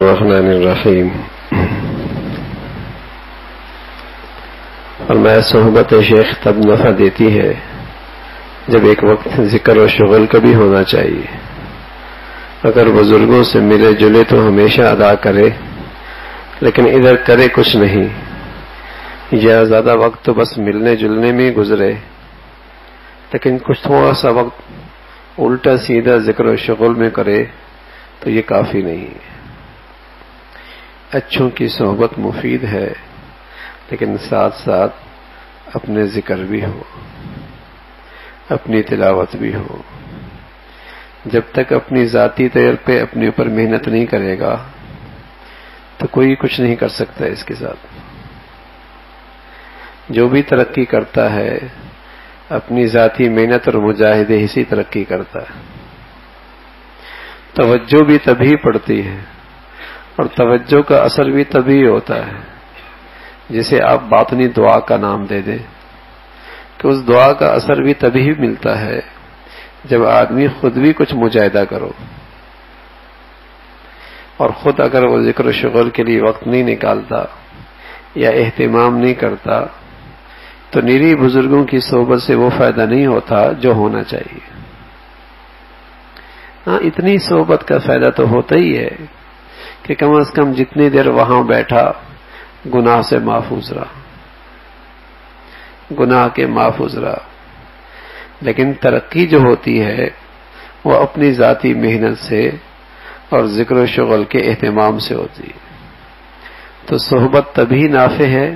الرحمن الرحیم۔ فرمایا صحبت شیخ تب نفع دیتی ہے جب ایک وقت ذکر و شغل کا بھی ہونا چاہیے۔ اگر بزرگوں سے ملے جلے تو ہمیشہ ادا کرے، لیکن ادھر کرے کچھ نہیں، یا زیادہ وقت تو بس ملنے جلنے میں گزرے، لیکن کچھ تھوڑا سا وقت الٹا سیدھا ذکر و شغل میں کرے تو یہ کافی نہیں ہے۔ اچھوں کی صحبت مفید ہے، لیکن ساتھ ساتھ اپنے ذکر بھی ہو، اپنی تلاوت بھی ہو۔ جب تک اپنی ذاتی طور پہ اپنے اوپر محنت نہیں کرے گا تو کوئی کچھ نہیں کر سکتا اس کے ساتھ۔ جو بھی ترقی کرتا ہے اپنی ذاتی محنت اور مجاہدے ہی سے ترقی کرتا ہے۔ توجہ بھی تبھی پڑتی ہے، اور توجہ کا اثر بھی تبھی ہوتا ہے جسے آپ باطنی دعا کا نام دے دیں، کہ اس دعا کا اثر بھی تبھی ملتا ہے جب آدمی خود بھی کچھ مجاہدہ کرو، اور خود اگر وہ ذکر و شغل کے لیے وقت نہیں نکالتا یا اہتمام نہیں کرتا تو نیری بزرگوں کی صحبت سے وہ فائدہ نہیں ہوتا جو ہونا چاہیے۔ ہاں، اتنی صحبت کا فائدہ تو ہوتا ہی ہے کہ کم از کم جتنی دیر وہاں بیٹھا گناہ سے محفوظ رہا، گناہ کے محفوظ رہا۔ لیکن ترقی جو ہوتی ہے وہ اپنی ذاتی محنت سے اور ذکر و شغل کے اہتمام سے ہوتی ہے۔ تو صحبت تبھی نافع ہے،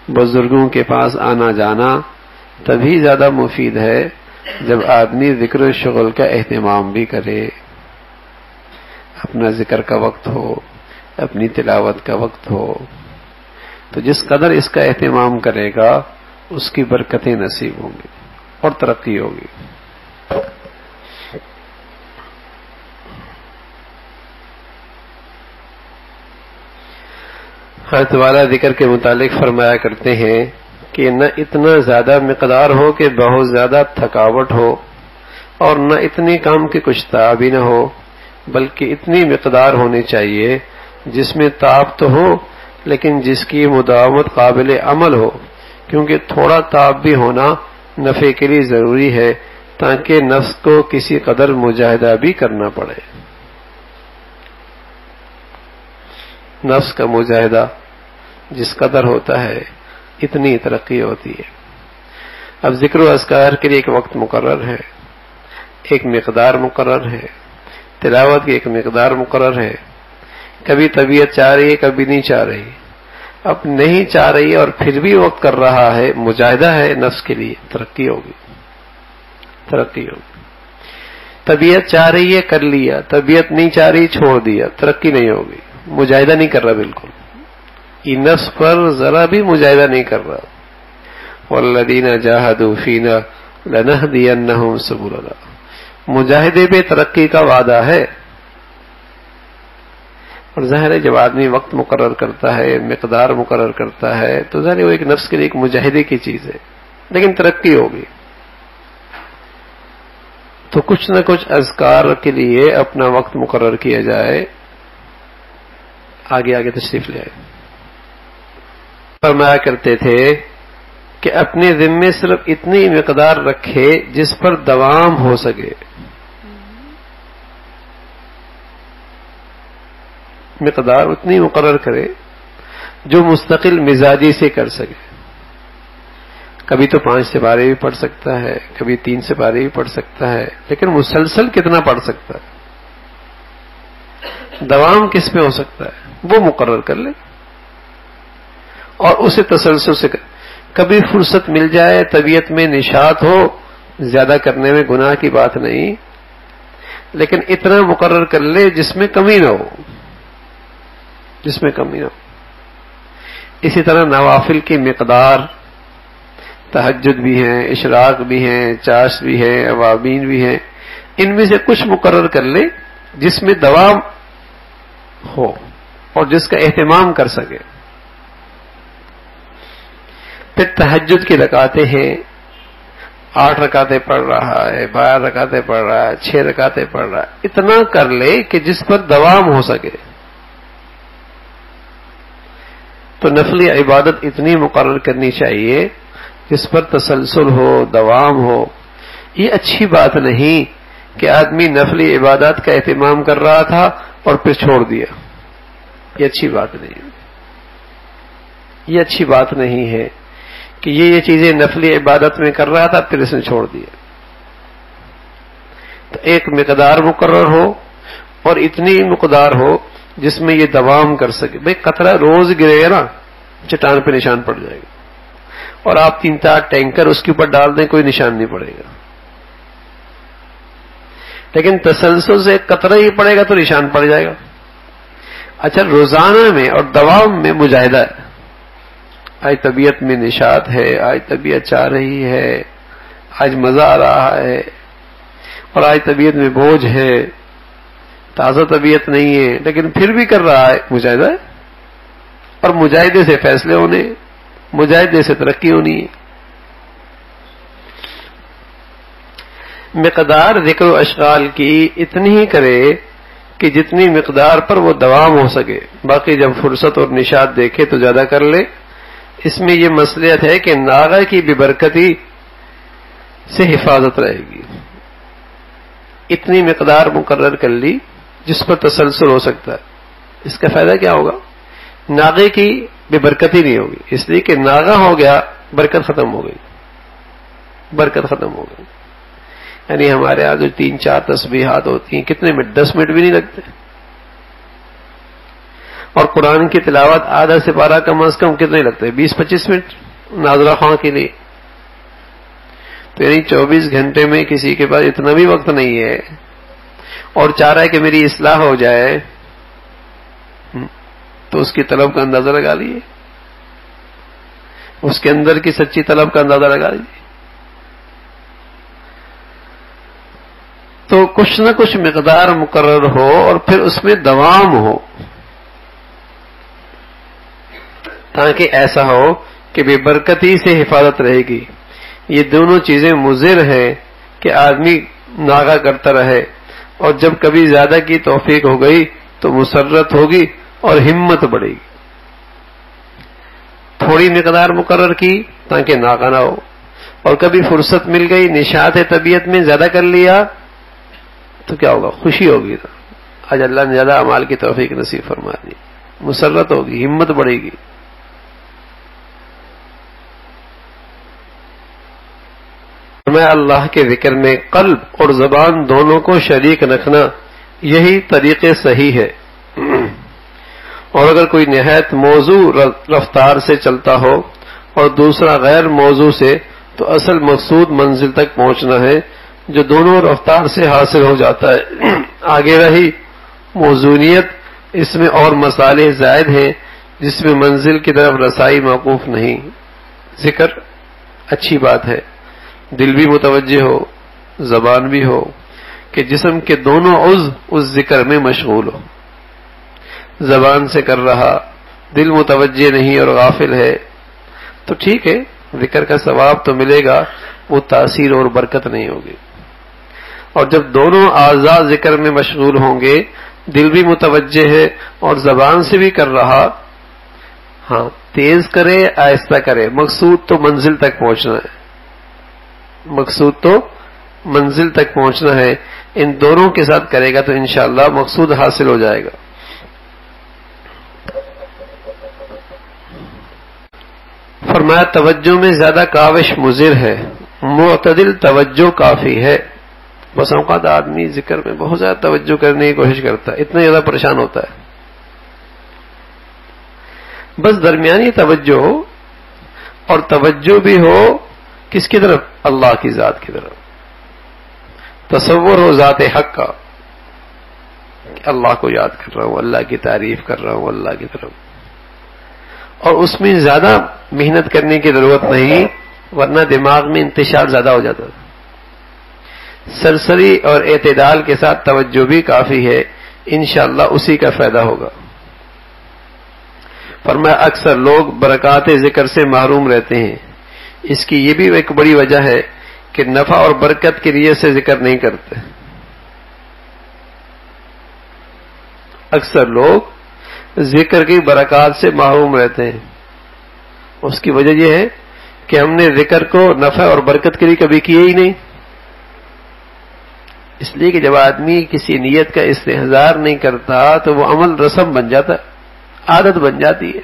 بزرگوں کے پاس آنا جانا تبھی زیادہ مفید ہے جب آدمی ذکر و شغل کا اہتمام بھی کرے، اپنا ذکر کا وقت ہو، اپنی تلاوت کا وقت ہو۔ تو جس قدر اس کا اہتمام کرے گا اس کی برکتیں نصیب ہوں گی اور ترقی ہوگی۔ حضرت والا ذکر کے متعلق فرمایا کرتے ہیں کہ نہ اتنا زیادہ مقدار ہو کہ بہت زیادہ تھکاوٹ ہو، اور نہ اتنی کام کی کچھ تعب ہی نہ ہو، بلکہ اتنی مقدار ہونی چاہیے جس میں تعب تو ہو لیکن جس کی مداومت قابل عمل ہو، کیونکہ تھوڑا تعب بھی ہونا نفع کے لیے ضروری ہے تاکہ نفس کو کسی قدر مجاہدہ بھی کرنا پڑے۔ نفس کا مجاہدہ جس قدر ہوتا ہے اتنی ترقی ہوتی ہے۔ اب ذکر و اذکار کے لیے ایک وقت مقرر ہے، ایک مقدار مقرر ہے، تلاوت کی ایک مقدار مقرر ہے۔ کبھی طبیعت چاہ رہی ہے، کبھی نہیں چاہ رہی۔ اب نہیں چاہ رہی ہے اور پھر بھی وقت کر رہا ہے، مجاہدہ ہے نفس کے لیے، ترقی ہوگی، ترقی ہوگی۔ طبیعت چاہ رہی ہے، کر لیا، طبیعت نہیں چاہ رہی، چھوڑ دیا، ترقی نہیں ہوگی، مجاہدہ نہیں کر رہا بالکل۔ یہ نفس پر ذرا بھی مجاہدہ نہیں کر رہا۔ والذین جاہدوا فینا لنہدینہم سبلنا، مجاہدے پہ ترقی کا وعدہ ہے۔ اور ظاہر ہے جب آدمی وقت مقرر کرتا ہے، مقدار مقرر کرتا ہے، تو ظاہر ہے وہ ایک نفس کے لیے ایک مجاہدے کی چیز ہے، لیکن ترقی ہوگی۔ تو کچھ نہ کچھ اذکار کے لیے اپنا وقت مقرر کیا جائے۔ آگے آگے تشریف لے آئے۔ فرمایا کرتے تھے کہ اپنے ذمے صرف اتنی مقدار رکھے جس پر دوام ہو سکے۔ مقدار اتنی مقرر کرے جو مستقل مزاجی سے کر سکے۔ کبھی تو 5 سپارے بھی پڑھ سکتا ہے، کبھی 3 سپارے بھی پڑھ سکتا ہے، لیکن مسلسل کتنا پڑھ سکتا ہے، دوام کس میں ہو سکتا ہے، وہ مقرر کر لے اور اسے تسلسل سے کبھی فرصت مل جائے، طبیعت میں نشاط ہو، زیادہ کرنے میں گناہ کی بات نہیں، لیکن اتنا مقرر کر لے جس میں کمی نہ ہو، جس میں کمی نہ ہو۔ اسی طرح نوافل کی مقدار، تہجد بھی ہیں، اشراق بھی ہیں، چاش بھی ہیں، اوابین بھی ہیں، ان میں سے کچھ مقرر کر لے جس میں دوام ہو اور جس کا اہتمام کر سکے۔ پھر تہجد کی رکعتیں ہیں، 8 رکعتیں پڑھ رہا ہے، 12 رکعتیں پڑھ رہا ہے، 6 رکعتیں پڑھ رہا ہے، اتنا کر لے کہ جس پر دوام ہو سکے، تو نفلی عبادت اتنی مقرر کرنی چاہیے جس پر تسلسل ہو، دوام ہو. یہ اچھی بات نہیں کہ آدمی نفلی عبادات کا اہتمام کر رہا تھا اور پھر چھوڑ دیا. یہ اچھی بات نہیں. یہ اچھی بات نہیں ہے کہ یہ چیزیں نفلی عبادت میں کر رہا تھا پھر اس نے چھوڑ دیا. تو ایک مقدار مقرر ہو اور اتنی مقدار ہو جس میں یہ دوام کر سکے. بھئی قطرہ روز گرے گا نا چٹان پہ نشان پڑ جائے گا، اور آپ 3-4 ٹینکر اس کے اوپر ڈال دیں کوئی نشان نہیں پڑے گا. لیکن تسلسل سے قطرہ ہی پڑے گا تو نشان پڑ جائے گا. اچھا، روزانہ میں اور دوام میں مجاہدہ ہے. آج طبیعت میں نشاط ہے، آج طبیعت چاہ رہی ہے، آج مزہ آ رہا ہے، اور آج طبیعت میں بوجھ ہے، تازہ طبیعت نہیں ہے، لیکن پھر بھی کر رہا ہے. مجاہدہ ہے. اور مجاہدے سے فیصلے ہونے، مجاہدے سے ترقی ہونی ہے. مقدار ذکر و اشغال کی اتنی ہی کرے کہ جتنی مقدار پر وہ دوام ہو سکے. باقی جب فرصت اور نشاط دیکھے تو زیادہ کر لے. اس میں یہ مصلحت ہے کہ ناغہ کی بے برکتی سے حفاظت رہے گی. اتنی مقدار مقرر کر لی جس پر تسلسل ہو سکتا ہے. اس کا فائدہ کیا ہوگا؟ ناغے کی بے برکتی نہیں ہوگی، اس لیے کہ ناغہ ہو گیا برکت ختم ہو گئی. برکت ختم ہو گئی. یعنی ہمارے یہاں جو 3-4 تسبیحات ہوتی ہیں کتنے منٹ؟ 10 منٹ بھی نہیں لگتے. اور قرآن کی تلاوت آدھا سے پارہ کم از کم کتنے لگتے؟ 20-25 منٹ ناظرہ خواہ کے لیے. تو یعنی 24 گھنٹے میں کسی کے پاس اتنا بھی وقت نہیں ہے اور چاہ رہا ہے کہ میری اصلاح ہو جائے، تو اس کی طلب کا اندازہ لگا لیجیے، اس کے اندر کی سچی طلب کا اندازہ لگا لیجیے. تو کچھ نہ کچھ مقدار مقرر ہو اور پھر اس میں دوام ہو، تاکہ ایسا ہو کہ بے برکتی سے حفاظت رہے گی. یہ دونوں چیزیں مضر ہیں کہ آدمی ناغہ کرتا رہے، اور جب کبھی زیادہ کی توفیق ہو گئی تو مسرت ہوگی اور ہمت بڑھے گی. تھوڑی مقدار مقرر کی تاکہ ناغہ نہ ہو، اور کبھی فرصت مل گئی نشاط طبیعت میں زیادہ کر لیا تو کیا ہوگا؟ خوشی ہوگی. آج اللہ نے زیادہ اعمال کی توفیق نصیب فرما دی، مسرت ہوگی، ہمت بڑھے گی. میں اللہ کے ذکر میں قلب اور زبان دونوں کو شریک رکھنا یہی طریقے صحیح ہے. اور اگر کوئی نہایت موضوع رفتار سے چلتا ہو اور دوسرا غیر موضوع سے، تو اصل مقصود منزل تک پہنچنا ہے جو دونوں رفتار سے حاصل ہو جاتا ہے. آگے رہی موضوعیت، اس میں اور مصالح زائد ہیں جس میں منزل کی طرف رسائی موقوف نہیں. ذکر اچھی بات ہے، دل بھی متوجہ ہو، زبان بھی ہو، کہ جسم کے دونوں عضو اس ذکر میں مشغول ہو. زبان سے کر رہا، دل متوجہ نہیں اور غافل ہے تو ٹھیک ہے، ذکر کا ثواب تو ملے گا، وہ تاثیر اور برکت نہیں ہوگی. اور جب دونوں اعضاء ذکر میں مشغول ہوں گے، دل بھی متوجہ ہے اور زبان سے بھی کر رہا، ہاں تیز کرے آہستہ کرے، مقصود تو منزل تک پہنچنا ہے. مقصود تو منزل تک پہنچنا ہے. ان دونوں کے ساتھ کرے گا تو انشاءاللہ مقصود حاصل ہو جائے گا. فرمایا توجہ میں زیادہ کاوش مضر ہے، معتدل توجہ کافی ہے. بس اوقات آدمی ذکر میں بہت زیادہ توجہ کرنے کی کوشش کرتا ہے، اتنا زیادہ پریشان ہوتا ہے. بس درمیانی توجہ ہو، اور توجہ بھی ہو کس کی طرف؟ اللہ کی ذات کی طرف. تصور ہو ذات حق کا کہ اللہ کو یاد کر رہا ہوں، اللہ کی تعریف کر رہا ہوں اللہ کی طرف. اور اس میں زیادہ محنت کرنے کی ضرورت نہیں، ورنہ دماغ میں انتشار زیادہ ہو جاتا ہے. سرسری اور اعتدال کے ساتھ توجہ بھی کافی ہے، انشاءاللہ اسی کا فائدہ ہوگا. فرمایا اکثر لوگ برکات ذکر سے محروم رہتے ہیں. اس کی یہ بھی ایک بڑی وجہ ہے کہ نفع اور برکت کی نیت سے ذکر نہیں کرتے. اکثر لوگ ذکر کی برکات سے محروم رہتے ہیں. اس کی وجہ یہ ہے کہ ہم نے ذکر کو نفع اور برکت کے لیے کبھی کیے ہی نہیں. اس لیے کہ جب آدمی کسی نیت کا استحضار نہیں کرتا تو وہ عمل رسم بن جاتا، عادت بن جاتی ہے.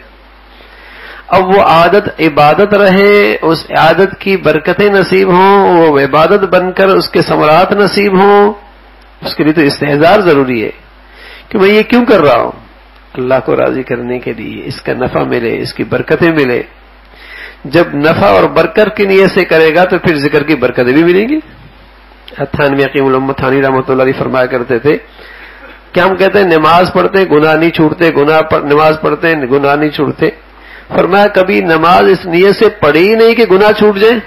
اب وہ عادت عبادت رہے، اس عادت کی برکتیں نصیب ہوں، وہ عبادت بن کر اس کے ثمرات نصیب ہوں، اس کے لیے تو استحضار ضروری ہے کہ میں یہ کیوں کر رہا ہوں. اللہ کو راضی کرنے کے لیے، اس کا نفع ملے، اس کی برکتیں ملے. جب نفع اور برکت کی نیت سے کرے گا تو پھر ذکر کی برکتیں بھی ملیں گی. تھانوی عقیم الامت تھانوی رحمۃ اللہ علیہ فرمایا کرتے تھے کہ ہم کہتے ہیں نماز پڑھتے گناہ نہیں چھوٹتے، نماز پڑھتے گناہ نہیں چھوٹتے. فرمایا کبھی نماز اس نیت سے پڑھی ہی نہیں کہ گناہ چھوٹ جائیں.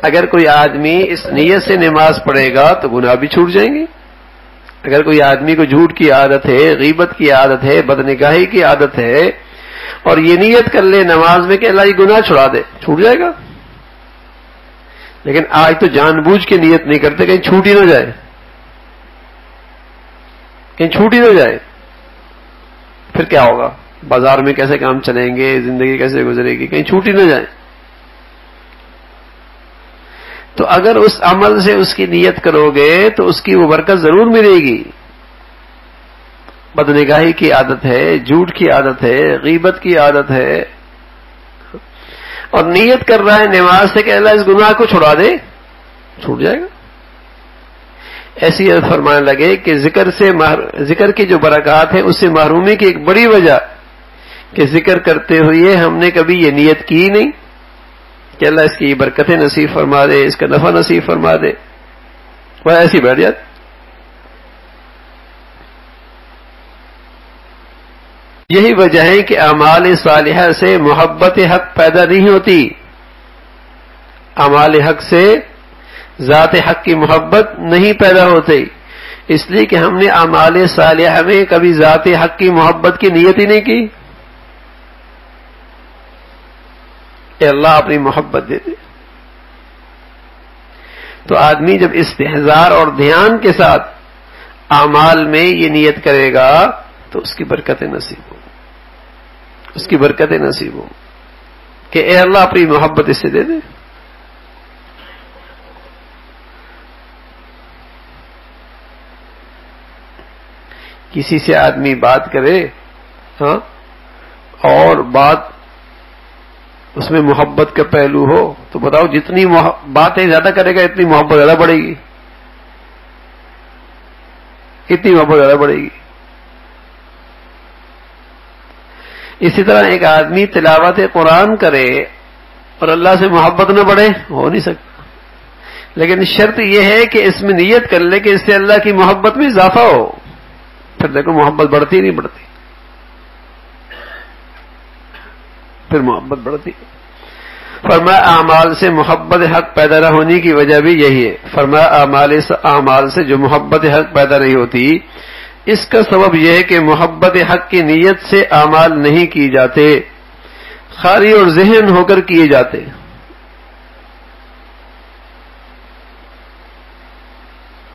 اگر کوئی آدمی اس نیت سے نماز پڑھے گا تو گناہ بھی چھوٹ جائیں گے. اگر کوئی آدمی کو جھوٹ کی عادت ہے، غیبت کی عادت ہے، بدنگاہی کی عادت ہے، اور یہ نیت کر لے نماز میں کہ اللہ یہ گناہ چھڑا دے، چھوٹ جائے گا. لیکن آج تو جان بوجھ کے نیت نہیں کرتے کہیں چھوٹ ہی نہ جائے، کہیں چھوٹ ہی نہ جائے. پھر کیا ہوگا؟ بازار میں کیسے کام چلیں گے، زندگی کیسے گزرے گی، کہیں چھوٹ ہی نہ جائے. تو اگر اس عمل سے اس کی نیت کرو گے تو اس کی وہ برکت ضرور ملے گی. بدنگاہی کی عادت ہے، جھوٹ کی عادت ہے، غیبت کی عادت ہے، اور نیت کر رہا ہے نماز سے کہ اللہ اس گناہ کو چھڑا دے، چھوٹ جائے گا. ایسی فرمانے لگے کہ ذکر کی جو برکات ہے اس سے محرومی کی ایک بڑی وجہ کہ ذکر کرتے ہوئے ہم نے کبھی یہ نیت کی نہیں کہ اللہ اس کی برکتیں نصیب فرما دے، اس کا نفع نصیب فرما دے، وہ ایسی بیٹھ جاتی. یہی وجہ ہے کہ اعمال صالحہ سے محبت حق پیدا نہیں ہوتی. اعمال حق سے ذات حق کی محبت نہیں پیدا ہوتی، اس لیے کہ ہم نے اعمال صالحہ میں کبھی ذات حق کی محبت کی نیت ہی نہیں کی کہ اللہ اپنی محبت دے دے. تو آدمی جب استحضار اور دھیان کے ساتھ اعمال میں یہ نیت کرے گا تو اس کی برکتیں نصیب ہوں، اس کی برکتیں نصیب ہوں کہ اے اللہ اپنی محبت اس سے دے دے. کسی سے آدمی بات کرے ہاں اور بات اس میں محبت کا پہلو ہو تو بتاؤ جتنی باتیں زیادہ کرے گا اتنی محبت زیادہ بڑھے گی، اتنی محبت زیادہ بڑھے گی. اسی طرح ایک آدمی تلاوت قرآن کرے اور اللہ سے محبت نہ بڑھے، ہو نہیں سکتا. لیکن شرط یہ ہے کہ اس میں نیت کر لے کہ اس سے اللہ کی محبت میں اضافہ ہو. پھر دیکھو محبت بڑھتی نہیں بڑھتی، پھر محبت بڑھتی. فرمایا اعمال سے محبت حق پیدا نہ ہونے کی وجہ بھی یہی ہے. فرمایا اعمال سے جو محبت حق پیدا نہیں ہوتی اس کا سبب یہ ہے کہ محبت حق کی نیت سے اعمال نہیں کی جاتے، خالی اور ذہن ہو کر کیے جاتے.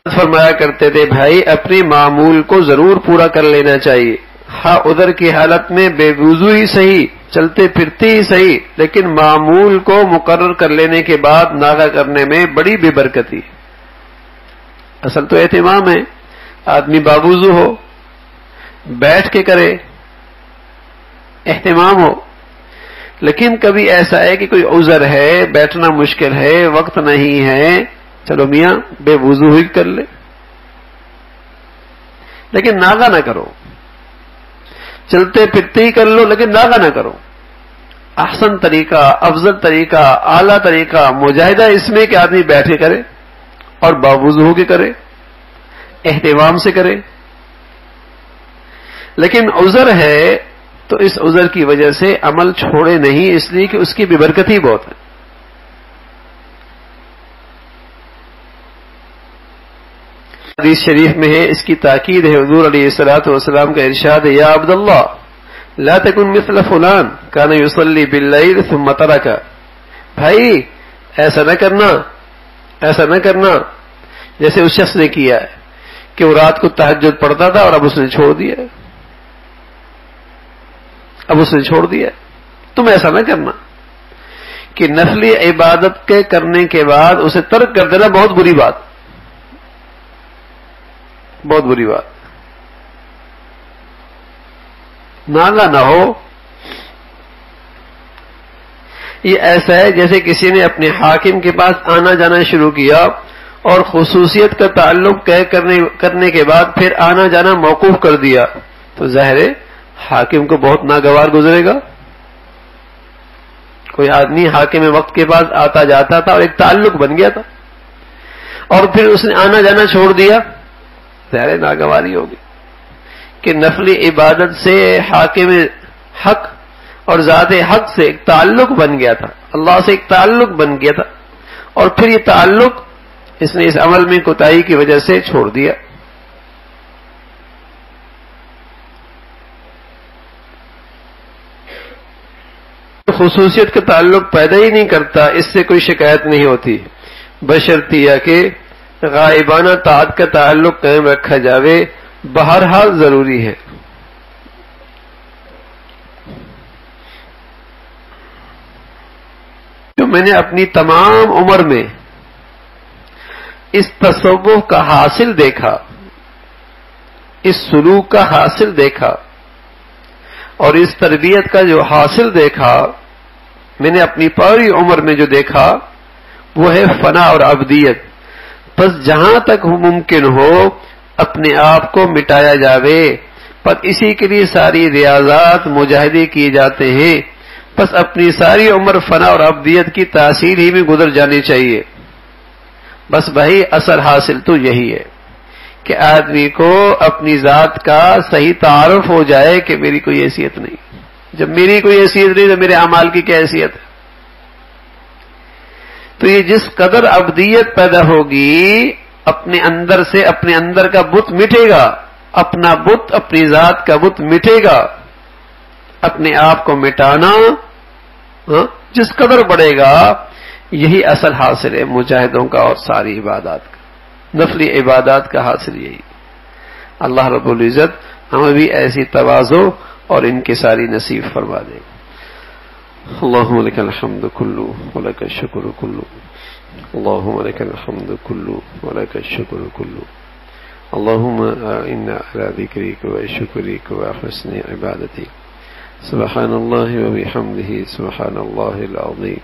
فرمایا کرتے تھے بھائی اپنے معمول کو ضرور پورا کر لینا چاہیے. ہاں ادھر کی حالت میں بے وضو ہی صحیح، چلتے پھرتے ہی صحیح، لیکن معمول کو مقرر کر لینے کے بعد ناغہ کرنے میں بڑی بے برکتی. اصل تو اہتمام ہے، آدمی باوضو ہو، بیٹھ کے کرے، اہتمام ہو. لیکن کبھی ایسا ہے کہ کوئی عذر ہے، بیٹھنا مشکل ہے، وقت نہیں ہے، چلو میاں بے وضو ہی کر لے، لیکن ناغہ نہ کرو. چلتے پھرتے ہی کر لو لیکن ناغہ نہ کرو. احسن طریقہ، افضل طریقہ، اعلیٰ طریقہ مجاہدہ اس میں کہ آدمی بیٹھے کرے اور باوضو ہو کے کرے، اہتمام سے کرے. لیکن عذر ہے تو اس عذر کی وجہ سے عمل چھوڑے نہیں، اس لیے کہ اس کی بے برکتی بہت ہے. حدیث شریف میں ہے، اس کی تاکید ہے. حضور علیہ الصلوۃ والسلام کا ارشاد ہے یا عبد اللہ لا تکن مثل فلان کان یصلی باللیل ثم ترک. بھائی ایسا نہ کرنا، ایسا نہ کرنا جیسے اس شخص نے کیا ہے کہ وہ رات کو تہجد پڑھتا تھا اور اب اس نے چھوڑ دیا. اب اسے چھوڑ دیا. تم ایسا نہ کرنا کہ نفلی عبادت کے کرنے کے بعد اسے ترک کر دینا بہت بری بات، بہت بری بات. ناگا نہ ہو. یہ ایسا ہے جیسے کسی نے اپنے حاکم کے پاس آنا جانا شروع کیا اور خصوصیت کا تعلق کرنے کے بعد پھر آنا جانا موقوف کر دیا، تو ظاہر ہے حاکم کو بہت ناگوار گزرے گا. کوئی آدمی حاکم وقت کے پاس آتا جاتا تھا اور ایک تعلق بن گیا تھا، اور پھر اس نے آنا جانا چھوڑ دیا، ظاہر ناگواری ہوگی. کہ نفلی عبادت سے حاکم حق اور ذات حق سے ایک تعلق بن گیا تھا، اللہ سے ایک تعلق بن گیا تھا، اور پھر یہ تعلق اس نے اس عمل میں کوتاہی کی وجہ سے چھوڑ دیا. خصوصیت کا تعلق پیدا ہی نہیں کرتا، اس سے کوئی شکایت نہیں ہوتی، بشرطیہ کہ غائبانہ طاعت کا تعلق قائم رکھا جاوے، بہرحال ضروری ہے. جو میں نے اپنی تمام عمر میں اس تصوف کا حاصل دیکھا، اس سلوک کا حاصل دیکھا، اور اس تربیت کا جو حاصل دیکھا، میں نے اپنی پوری عمر میں جو دیکھا وہ ہے فنا اور عبدیت. بس جہاں تک ممکن ہو اپنے آپ کو مٹایا جاوے، پر اسی کے لیے ساری ریاضات مجاہدے کیے جاتے ہیں. بس اپنی ساری عمر فنا اور عبدیت کی تاثیر ہی میں گزر جانی چاہیے. بس بھائی اثر حاصل تو یہی ہے کہ آدمی کو اپنی ذات کا صحیح تعارف ہو جائے کہ میری کوئی حیثیت نہیں. جب میری کوئی حیثیت نہیں تو میرے اعمال کی کیا حیثیت ہے؟ تو یہ جس قدر عبدیت پیدا ہوگی، اپنے اندر سے اپنے اندر کا بت مٹے گا، اپنا بت، اپنی ذات کا بت مٹے گا. اپنے آپ کو مٹانا جس قدر بڑھے گا، یہی اصل حاصل ہے مجاہدوں کا اور ساری عبادات کا، نفلی عبادات کا حاصل یہی. اللہ رب العزت ہمیں بھی ایسی تواضع اور ان کی ساری نصیب فرما دے. اللہم لک الحمد کلو ولک الشکر کلو، اللہم لک الحمد کلو ولک الشکر کلو، اللہم انا علی ذکرک و شکرک و حسن عبادتک. سبحان اللہ و بحمدہ سبحان اللہ العظیم،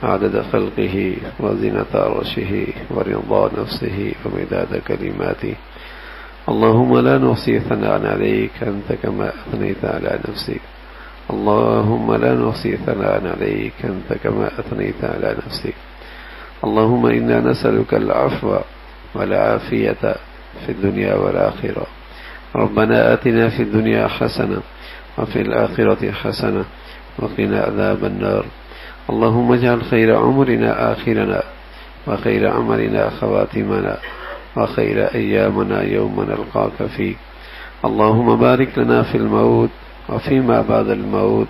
عدد خلقه وزنة عرشه ورضا نفسه ومداد كلماته. اللهم لا نحصي ثناء عليك أنت كما أثنيت على نفسك، اللهم لا نحصي ثناء عليك أنت كما أثنيت على نفسك. اللهم إنا نسألك العفو والعافية في الدنيا والآخرة. ربنا آتنا في الدنيا حسنة وفي الآخرة حسنة وقنا عذاب النار. اللهم اجعل خير عمرنا آخرنا وخير عملنا خواتمنا وخير أيامنا يوم نلقاك فيك. اللهم بارك لنا في الموت وفيما بعد الموت.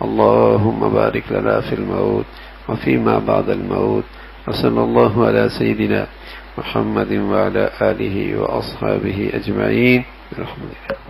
اللهم بارك لنا في الموت وفيما بعد الموت. وصلى الله على سيدنا محمد وعلى آله وأصحابه أجمعين برحمته.